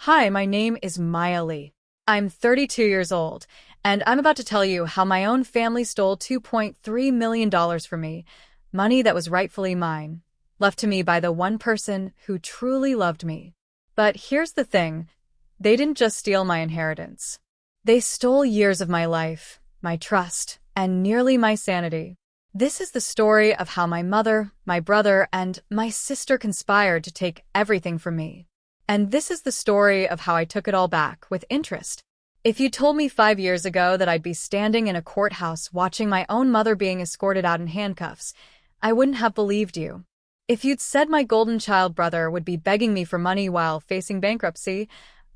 Hi, my name is Maya Lee. I'm 32 years old, and I'm about to tell you how my own family stole $2.3 million from me, money that was rightfully mine, left to me by the one person who truly loved me. But here's the thing, they didn't just steal my inheritance. They stole years of my life, my trust, and nearly my sanity. This is the story of how my mother, my brother, and my sister conspired to take everything from me. And this is the story of how I took it all back, with interest. If you told me 5 years ago that I'd be standing in a courthouse watching my own mother being escorted out in handcuffs, I wouldn't have believed you. If you'd said my golden child brother would be begging me for money while facing bankruptcy,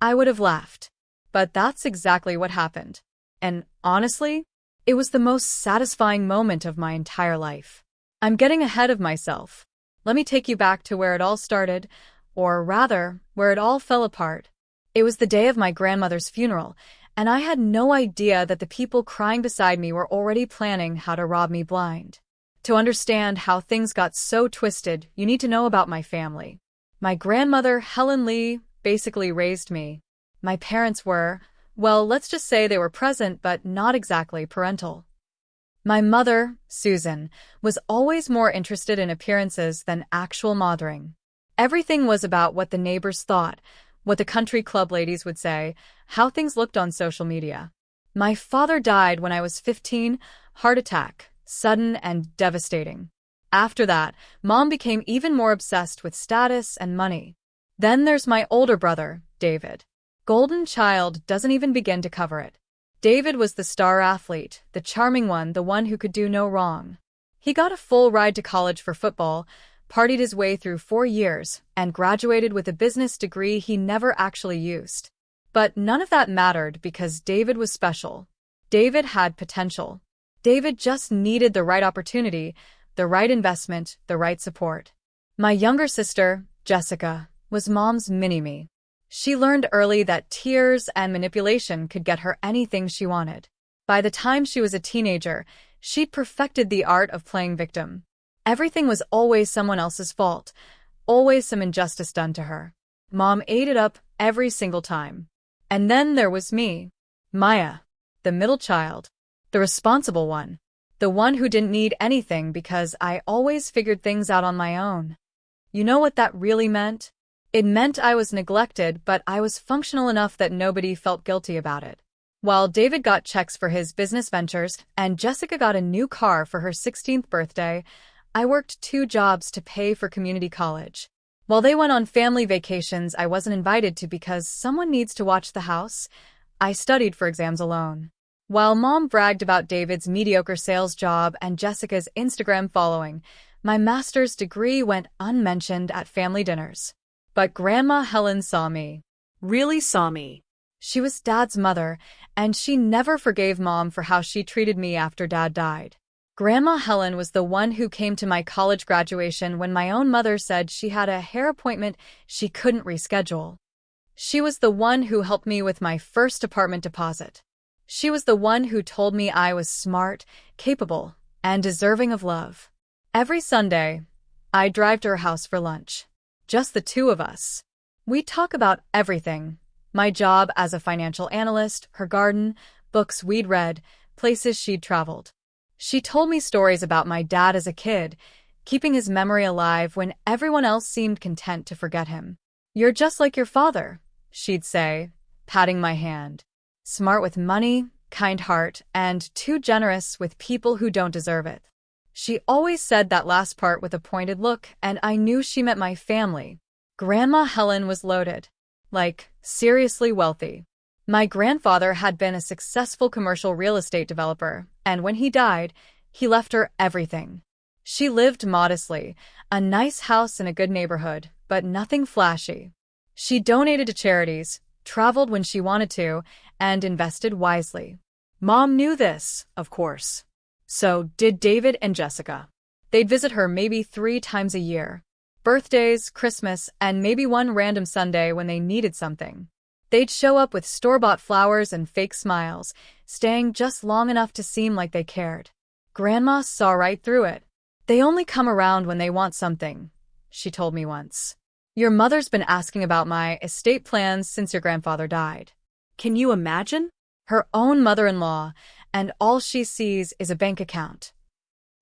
I would have laughed. But that's exactly what happened. And honestly, it was the most satisfying moment of my entire life. I'm getting ahead of myself. Let me take you back to where it all started, or rather, where it all fell apart. It was the day of my grandmother's funeral, and I had no idea that the people crying beside me were already planning how to rob me blind. To understand how things got so twisted, you need to know about my family. My grandmother, Helen Lee, basically raised me. My parents were, well, let's just say they were present but not exactly parental. My mother, Susan, was always more interested in appearances than actual mothering. Everything was about what the neighbors thought, what the country club ladies would say, how things looked on social media. My father died when I was 15, heart attack, sudden and devastating. After that, Mom became even more obsessed with status and money. Then there's my older brother, David. Golden Child doesn't even begin to cover it. David was the star athlete, the charming one, the one who could do no wrong. He got a full ride to college for football, partied his way through 4 years, and graduated with a business degree he never actually used. But none of that mattered because David was special. David had potential. David just needed the right opportunity, the right investment, the right support. My younger sister, Jessica, was Mom's mini-me. She learned early that tears and manipulation could get her anything she wanted. By the time she was a teenager, she'd perfected the art of playing victim. Everything was always someone else's fault, always some injustice done to her. Mom ate it up every single time. And then there was me, Maya, the middle child, the responsible one, the one who didn't need anything because I always figured things out on my own. You know what that really meant? It meant I was neglected, but I was functional enough that nobody felt guilty about it. While David got checks for his business ventures and Jessica got a new car for her 16th birthday, I worked 2 jobs to pay for community college. While they went on family vacations I wasn't invited to because someone needs to watch the house, I studied for exams alone. While Mom bragged about David's mediocre sales job and Jessica's Instagram following, my master's degree went unmentioned at family dinners. But Grandma Helen saw me. Really saw me. She was Dad's mother, and she never forgave Mom for how she treated me after Dad died. Grandma Helen was the one who came to my college graduation when my own mother said she had a hair appointment she couldn't reschedule. She was the one who helped me with my first apartment deposit. She was the one who told me I was smart, capable, and deserving of love. Every Sunday, I'd drive to her house for lunch. Just the 2 of us. We'd talk about everything. My job as a financial analyst, her garden, books we'd read, places she'd traveled. She told me stories about my dad as a kid, keeping his memory alive when everyone else seemed content to forget him. "You're just like your father," she'd say, patting my hand. "Smart with money, kind heart, and too generous with people who don't deserve it." She always said that last part with a pointed look, and I knew she meant my family. Grandma Helen was loaded. Like, seriously wealthy. My grandfather had been a successful commercial real estate developer, and when he died, he left her everything. She lived modestly, a nice house in a good neighborhood, but nothing flashy. She donated to charities, traveled when she wanted to, and invested wisely. Mom knew this, of course. So did David and Jessica. They'd visit her maybe 3 times a year. Birthdays, Christmas, and maybe one random Sunday when they needed something. They'd show up with store-bought flowers and fake smiles, staying just long enough to seem like they cared. Grandma saw right through it. "They only come around when they want something," she told me once. Your mother's been asking about my estate plans since your grandfather died. Can you imagine? Her own mother-in-law, and all she sees is a bank account.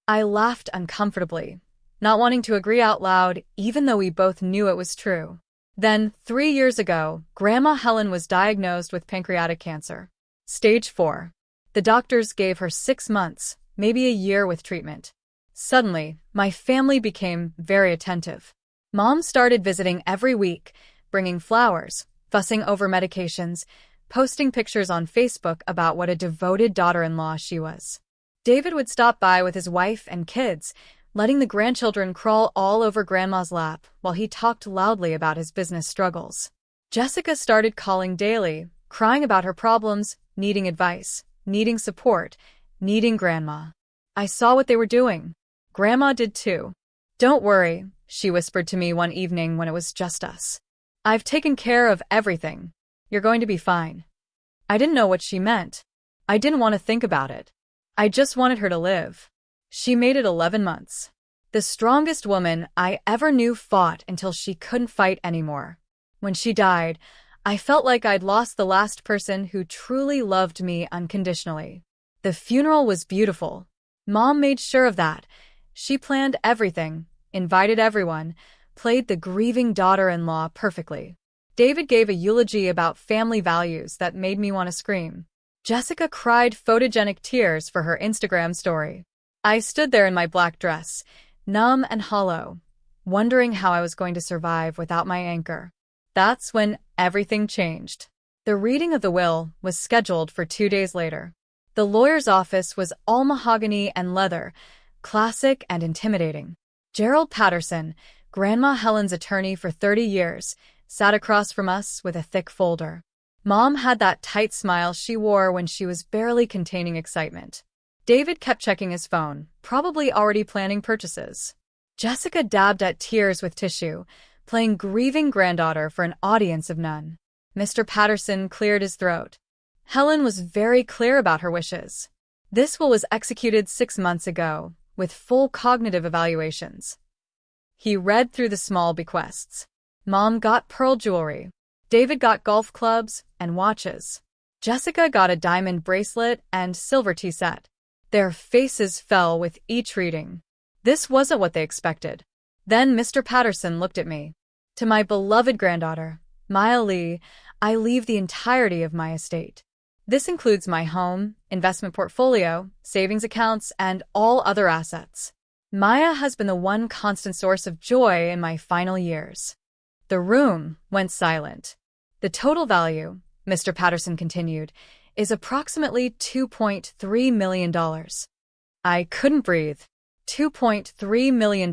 I laughed uncomfortably, not wanting to agree out loud, even though we both knew it was true. Then, 3 years ago, Grandma Helen was diagnosed with pancreatic cancer. Stage 4. The doctors gave her 6 months, maybe a year with treatment. Suddenly, my family became very attentive. Mom started visiting every week, bringing flowers, fussing over medications, posting pictures on Facebook about what a devoted daughter-in-law she was. David would stop by with his wife and kids, letting the grandchildren crawl all over Grandma's lap while he talked loudly about his business struggles. Jessica started calling daily, crying about her problems, needing advice, needing support, needing Grandma. I saw what they were doing. Grandma did too. "Don't worry," she whispered to me one evening when it was just us. "I've taken care of everything. You're going to be fine." I didn't know what she meant. I didn't want to think about it. I just wanted her to live. She made it 11 months. The strongest woman I ever knew fought until she couldn't fight anymore. When she died, I felt like I'd lost the last person who truly loved me unconditionally. The funeral was beautiful. Mom made sure of that. She planned everything, invited everyone, played the grieving daughter-in-law perfectly. David gave a eulogy about family values that made me want to scream. Jessica cried photogenic tears for her Instagram story. I stood there in my black dress, numb and hollow, wondering how I was going to survive without my anchor. That's when everything changed. The reading of the will was scheduled for 2 days later. The lawyer's office was all mahogany and leather, classic and intimidating. Gerald Patterson, Grandma Helen's attorney for 30 years, sat across from us with a thick folder. Mom had that tight smile she wore when she was barely containing excitement. David kept checking his phone, probably already planning purchases. Jessica dabbed at tears with tissue, playing grieving granddaughter for an audience of none. Mr. Patterson cleared his throat. Helen was very clear about her wishes. This will was executed 6 months ago, with full cognitive evaluations. He read through the small bequests. Mom got pearl jewelry. David got golf clubs and watches. Jessica got a diamond bracelet and silver tea set. Their faces fell with each reading. This wasn't what they expected. Then Mr. Patterson looked at me. "To my beloved granddaughter, Maya Lee, I leave the entirety of my estate. This includes my home, investment portfolio, savings accounts, and all other assets. Maya has been the one constant source of joy in my final years." The room went silent. "The total value," Mr. Patterson continued, "is approximately $2.3 million. I couldn't breathe. $2.3 million.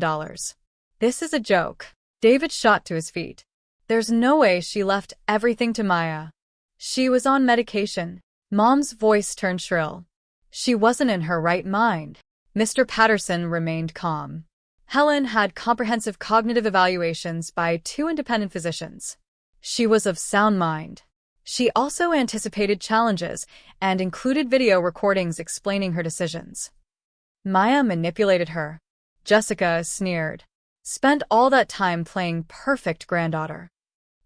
This is a joke. David shot to his feet. There's no way she left everything to Maya. She was on medication. Mom's voice turned shrill. She wasn't in her right mind. Mr. Patterson remained calm. Helen had comprehensive cognitive evaluations by 2 independent physicians. She was of sound mind. She also anticipated challenges and included video recordings explaining her decisions. Maya manipulated her. Jessica sneered. Spent all that time playing perfect granddaughter.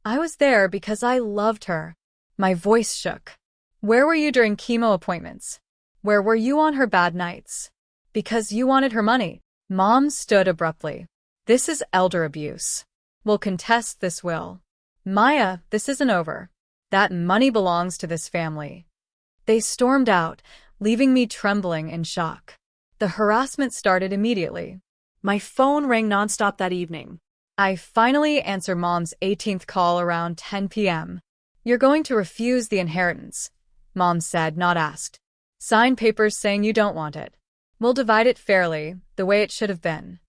I was there because I loved her. My voice shook. Where were you during chemo appointments? Where were you on her bad nights? Because you wanted her money. Mom stood abruptly. This is elder abuse. We'll contest this will. Maya, this isn't over. That money belongs to this family. They stormed out, leaving me trembling in shock. The harassment started immediately. My phone rang nonstop that evening. I finally answered Mom's 18th call around 10 p.m. "You're going to refuse the inheritance," Mom said, not asked. "Sign papers saying you don't want it. We'll divide it fairly, the way it should have been."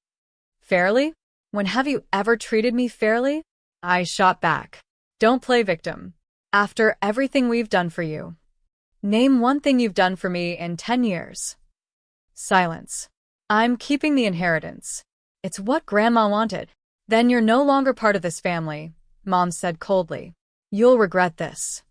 "Fairly? When have you ever treated me fairly?" I shot back. "Don't play victim. After everything we've done for you. Name one thing you've done for me in 10 years. Silence. "I'm keeping the inheritance. It's what Grandma wanted." "Then you're no longer part of this family," Mom said coldly. "You'll regret this."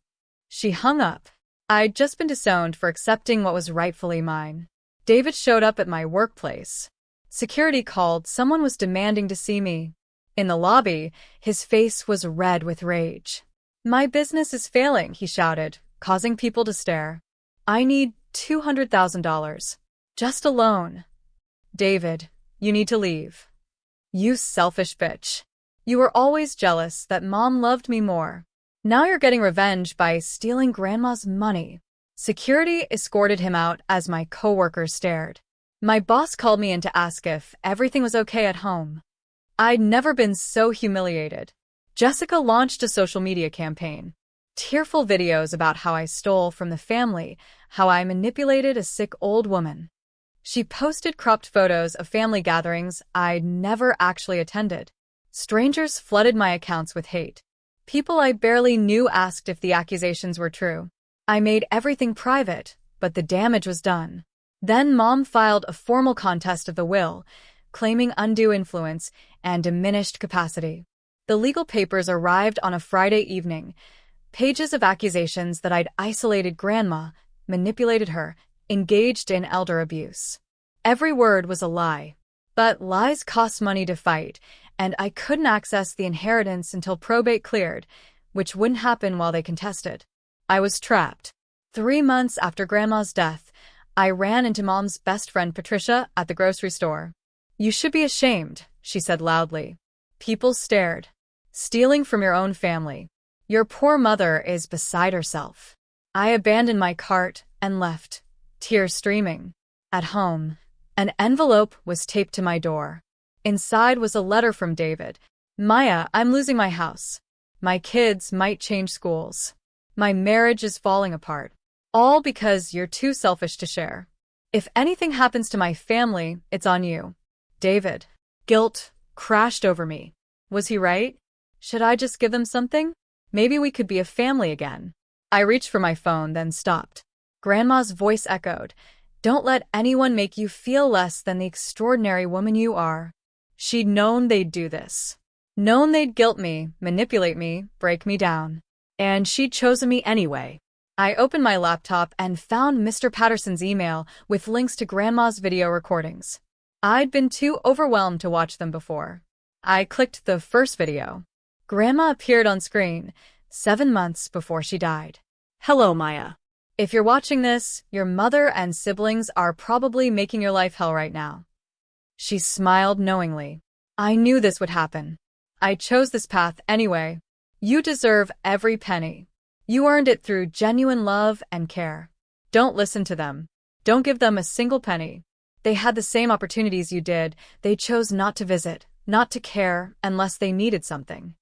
She hung up. I'd just been disowned for accepting what was rightfully mine. David showed up at my workplace. Security called, someone was demanding to see me. In the lobby, his face was red with rage. "My business is failing," he shouted, causing people to stare. "I need $200,000. Just a loan." "David, you need to leave." "You selfish bitch. You were always jealous that Mom loved me more. Now you're getting revenge by stealing Grandma's money." Security escorted him out as my coworkers stared. My boss called me in to ask if everything was okay at home. I'd never been so humiliated. Jessica launched a social media campaign. Tearful videos about how I stole from the family, how I manipulated a sick old woman. She posted cropped photos of family gatherings I'd never actually attended. Strangers flooded my accounts with hate. People I barely knew asked if the accusations were true. I made everything private, but the damage was done. Then Mom filed a formal contest of the will, claiming undue influence and diminished capacity. The legal papers arrived on a Friday evening. Pages of accusations that I'd isolated Grandma, manipulated her, engaged in elder abuse. Every word was a lie. But lies cost money to fight, and I couldn't access the inheritance until probate cleared, which wouldn't happen while they contested. I was trapped. 3 months after Grandma's death, I ran into Mom's best friend Patricia at the grocery store. "You should be ashamed," she said loudly. People stared. "Stealing from your own family. Your poor mother is beside herself." I abandoned my cart and left, tears streaming. At home, an envelope was taped to my door. Inside was a letter from David. "Maya, I'm losing my house. My kids might change schools. My marriage is falling apart. All because you're too selfish to share. If anything happens to my family, it's on you. David." Guilt crashed over me. Was he right? Should I just give them something? Maybe we could be a family again. I reached for my phone, then stopped. Grandma's voice echoed. "Don't let anyone make you feel less than the extraordinary woman you are." She'd known they'd do this. Known they'd guilt me, manipulate me, break me down. And she'd chosen me anyway. I opened my laptop and found Mr. Patterson's email with links to Grandma's video recordings. I'd been too overwhelmed to watch them before. I clicked the first video. Grandma appeared on screen, 7 months before she died. "Hello, Maya. If you're watching this, your mother and siblings are probably making your life hell right now." She smiled knowingly. "I knew this would happen. I chose this path anyway. You deserve every penny. You earned it through genuine love and care. Don't listen to them. Don't give them a single penny. They had the same opportunities you did. They chose not to visit, not to care, unless they needed something."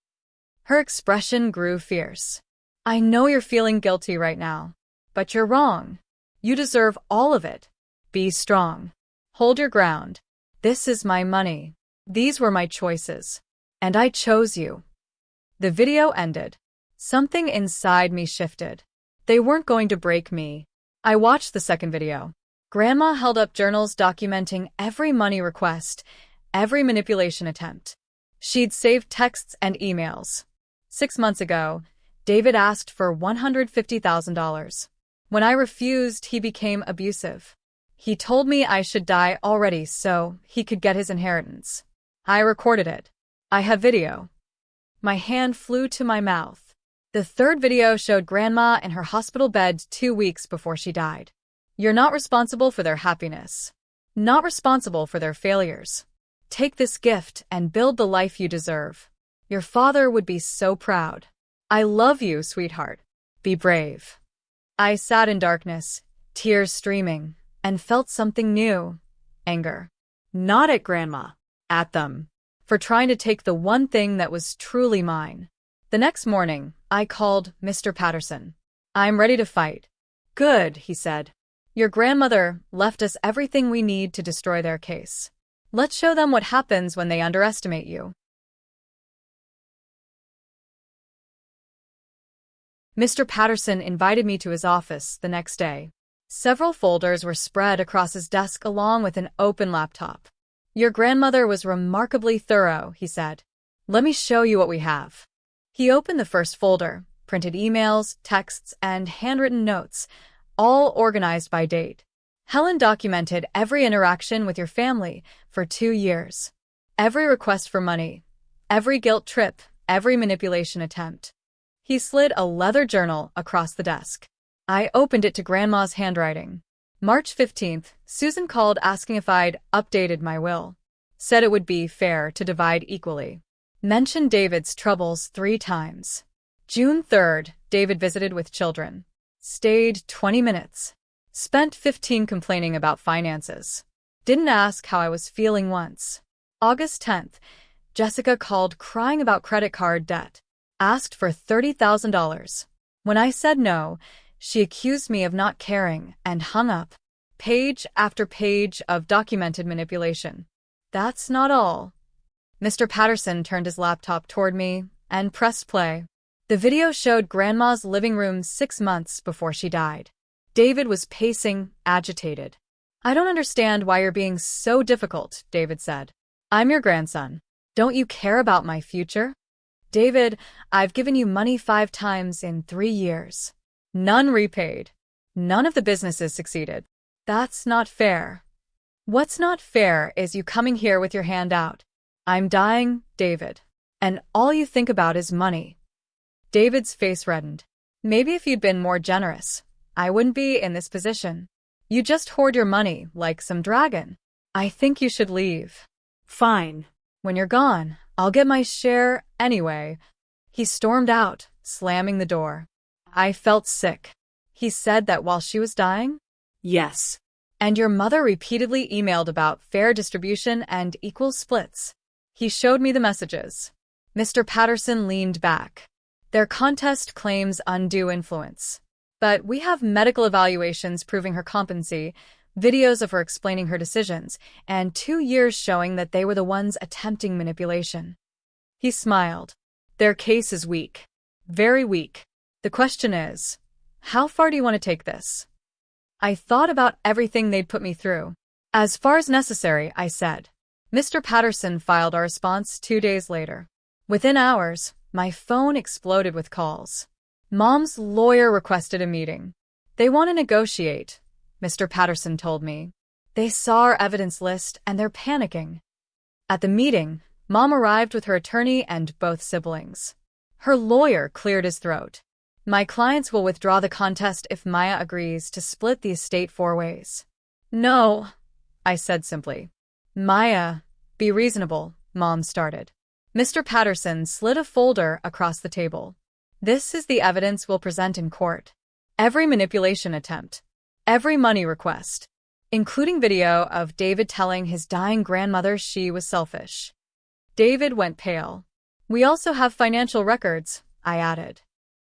Her expression grew fierce. "I know you're feeling guilty right now, but you're wrong. You deserve all of it. Be strong. Hold your ground. This is my money. These were my choices. And I chose you." The video ended. Something inside me shifted. They weren't going to break me. I watched the second video. Grandma held up journals documenting every money request, every manipulation attempt. She'd saved texts and emails. 6 months ago, David asked for $150,000. When I refused, he became abusive. He told me I should die already so he could get his inheritance. I recorded it. I have video. My hand flew to my mouth. The third video showed Grandma in her hospital bed 2 weeks before she died. "You're not responsible for their happiness. Not responsible for their failures. Take this gift and build the life you deserve. Your father would be so proud. I love you, sweetheart. Be brave." I sat in darkness, tears streaming, and felt something new. Anger. Not at Grandma. At them. For trying to take the one thing that was truly mine. The next morning, I called Mr. Patterson. "I'm ready to fight." "Good," he said. "Your grandmother left us everything we need to destroy their case. Let's show them what happens when they underestimate you." Mr. Patterson invited me to his office the next day. Several folders were spread across his desk along with an open laptop. "Your grandmother was remarkably thorough," he said. "Let me show you what we have." He opened the first folder, printed emails, texts, and handwritten notes, all organized by date. "Helen documented every interaction with your family for 2 years. Every request for money, Every guilt trip, every manipulation attempt. He slid a leather journal across the desk. I opened it to Grandma's handwriting. March 15th, Susan called asking if I'd updated my will. Said it would be fair to divide equally. Mentioned David's troubles 3 times. June 3rd, David visited with children. Stayed 20 minutes. Spent 15 complaining about finances. Didn't ask how I was feeling once. August 10th, Jessica called crying about credit card debt. Asked for $30,000. When I said no, she accused me of not caring and hung up. Page after page of documented manipulation. That's not all. Mr. Patterson turned his laptop toward me and pressed play. The video showed Grandma's living room 6 months before she died. David was pacing, agitated. I don't understand why you're being so difficult, David said. I'm your grandson. Don't you care about my future? David, I've given you money 5 times in 3 years. None repaid. None of the businesses succeeded. That's not fair. What's not fair is you coming here with your hand out. I'm dying, David. And all you think about is money. David's face reddened. Maybe if you'd been more generous, I wouldn't be in this position. You just hoard your money like some dragon. I think you should leave. Fine. When you're gone, I'll get my share anyway. He stormed out, slamming the door. I felt sick. He said that while she was dying? Yes. And your mother repeatedly emailed about fair distribution and equal splits. He showed me the messages. Mr. Patterson leaned back. Their contest claims undue influence. But we have medical evaluations proving her competency, videos of her explaining her decisions, and 2 years showing that they were the ones attempting manipulation. He smiled. Their case is weak. Very weak. The question is, how far do you want to take this? I thought about everything they'd put me through. As far as necessary, I said. Mr. Patterson filed our response 2 days later. Within hours, my phone exploded with calls. Mom's lawyer requested a meeting. They want to negotiate, Mr. Patterson told me. They saw our evidence list and they're panicking. At the meeting, Mom arrived with her attorney and both siblings. Her lawyer cleared his throat. My clients will withdraw the contest if Maya agrees to split the estate 4 ways. No, I said simply. Maya, be reasonable, Mom started. Mr. Patterson slid a folder across the table. This is the evidence we'll present in court. Every manipulation attempt. Every money request. Including video of David telling his dying grandmother she was selfish. David went pale. We also have financial records, I added.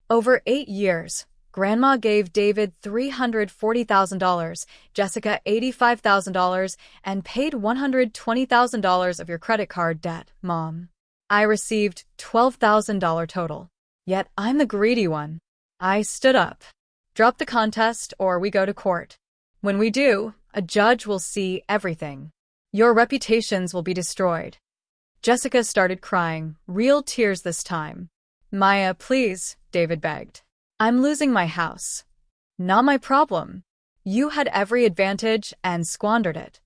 Over 8 years, Grandma gave David $340,000, Jessica $85,000, and paid $120,000 of your credit card debt, Mom. I received $12,000 total. Yet I'm the greedy one. I stood up. Drop the contest or we go to court. When we do, a judge will see everything. Your reputations will be destroyed. Jessica started crying, real tears this time. Maya, please, David begged. I'm losing my house. Not my problem. You had every advantage and squandered it.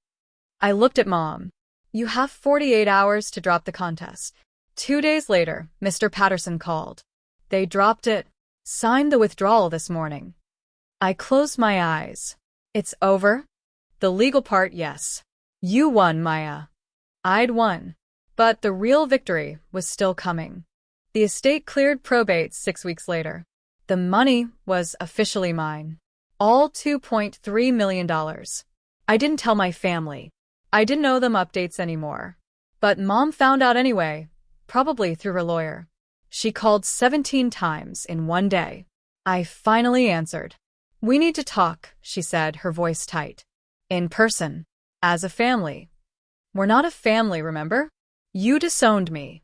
I looked at Mom. You have 48 hours to drop the contest. 2 days later, Mr. Patterson called. They dropped it. Signed the withdrawal this morning. I closed my eyes. It's over? The legal part, yes. You won, Maya. I'd won. But the real victory was still coming. The estate cleared probate 6 weeks later. The money was officially mine. All $2.3 million. I didn't tell my family. I didn't owe them updates anymore. But Mom found out anyway, probably through her lawyer. She called 17 times in 1 day. I finally answered. We need to talk, she said, her voice tight. In person. As a family. We're not a family, remember? You disowned me.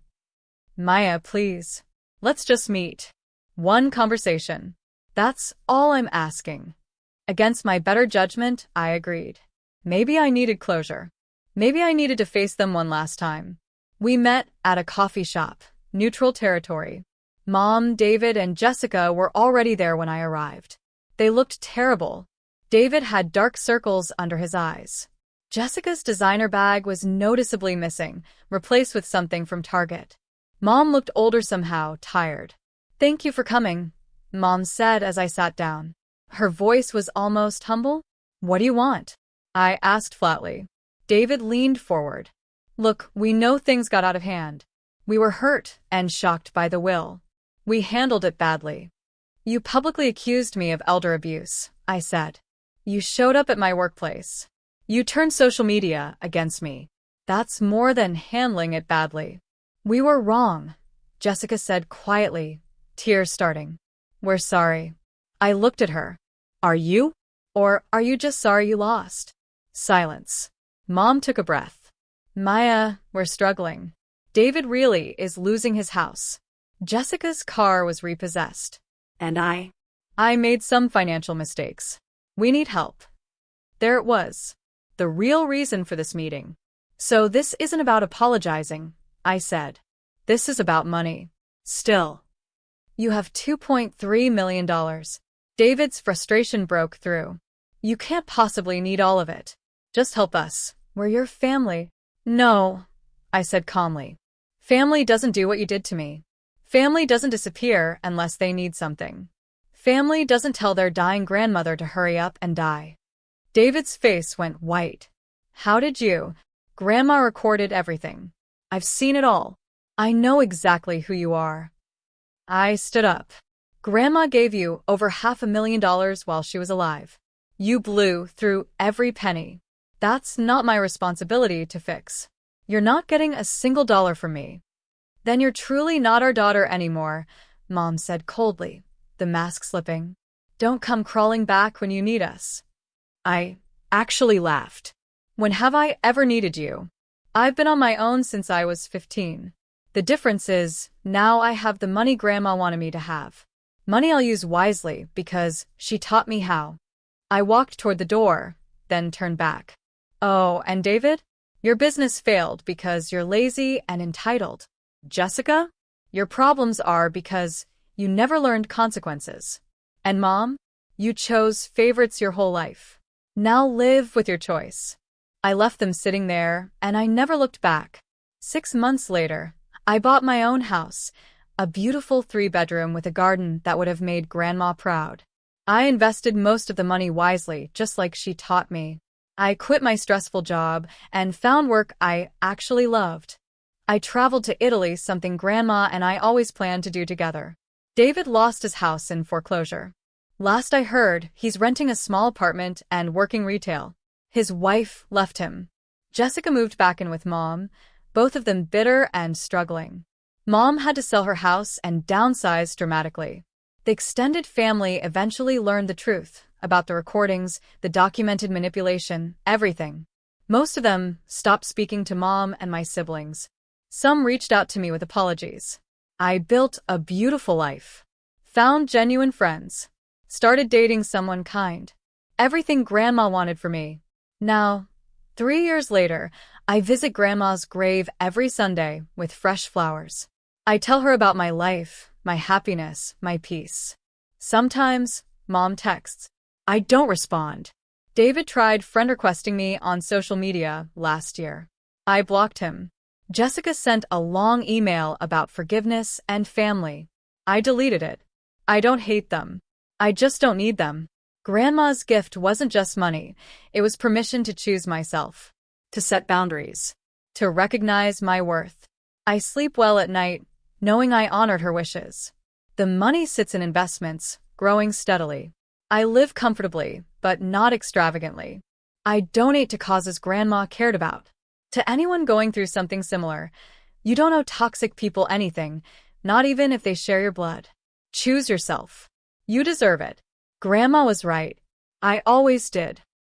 Maya, please. Let's just meet. 1 conversation. That's all I'm asking. Against my better judgment, I agreed. Maybe I needed closure. Maybe I needed to face them one last time. We met at a coffee shop, neutral territory. Mom, David, and Jessica were already there when I arrived. They looked terrible. David had dark circles under his eyes. Jessica's designer bag was noticeably missing, replaced with something from Target. Mom looked older somehow, tired. Thank you for coming, Mom said as I sat down. Her voice was almost humble. What do you want? I asked flatly. David leaned forward. Look, we know things got out of hand. We were hurt and shocked by the will. We handled it badly. You publicly accused me of elder abuse, I said. You showed up at my workplace. You turned social media against me. That's more than handling it badly. We were wrong, Jessica said quietly, tears starting. We're sorry. I looked at her. Are you? Or are you just sorry you lost? Silence. Mom took a breath. Maya, we're struggling. David really is losing his house. Jessica's car was repossessed. And I made some financial mistakes. We need help. There it was. The real reason for this meeting. So this isn't about apologizing, I said. This is about money. Still. You have $2.3 million. David's frustration broke through. You can't possibly need all of it. Just help us. We're your family. No, I said calmly. Family doesn't do what you did to me. Family doesn't disappear unless they need something. Family doesn't tell their dying grandmother to hurry up and die. David's face went white. How did you? Grandma recorded everything. I've seen it all. I know exactly who you are. I stood up. Grandma gave you over $500,000 while she was alive. You blew through every penny. That's not my responsibility to fix. You're not getting a single dollar from me. Then you're truly not our daughter anymore, Mom said coldly, the mask slipping. Don't come crawling back when you need us. I actually laughed. When have I ever needed you? I've been on my own since I was 15. The difference is, now I have the money Grandma wanted me to have. Money I'll use wisely because she taught me how. I walked toward the door, then turned back. Oh, and David? Your business failed because you're lazy and entitled. Jessica? Your problems are because you never learned consequences. And Mom? You chose favorites your whole life. Now live with your choice. I left them sitting there, and I never looked back. 6 months later, I bought my own house, a beautiful 3-bedroom with a garden that would have made Grandma proud. I invested most of the money wisely, just like she taught me. I quit my stressful job and found work I actually loved. I traveled to Italy, something Grandma and I always planned to do together. David lost his house in foreclosure. Last I heard, he's renting a small apartment and working retail. His wife left him. Jessica moved back in with Mom, both of them bitter and struggling. Mom had to sell her house and downsize dramatically. The extended family eventually learned the truth about the recordings, the documented manipulation, everything. Most of them stopped speaking to Mom and my siblings. Some reached out to me with apologies. I built a beautiful life. Found genuine friends. Started dating someone kind. Everything Grandma wanted for me. Now, 3 years later, I visit Grandma's grave every Sunday with fresh flowers. I tell her about my life, my happiness, my peace. Sometimes, Mom texts. I don't respond. David tried friend requesting me on social media last year. I blocked him. Jessica sent a long email about forgiveness and family. I deleted it. I don't hate them. I just don't need them. Grandma's gift wasn't just money. It was permission to choose myself. To set boundaries. To recognize my worth. I sleep well at night, knowing I honored her wishes. The money sits in investments, growing steadily. I live comfortably, but not extravagantly. I donate to causes Grandma cared about. To anyone going through something similar, you don't owe toxic people anything, not even if they share your blood. Choose yourself. You deserve it. Grandma was right. I always did.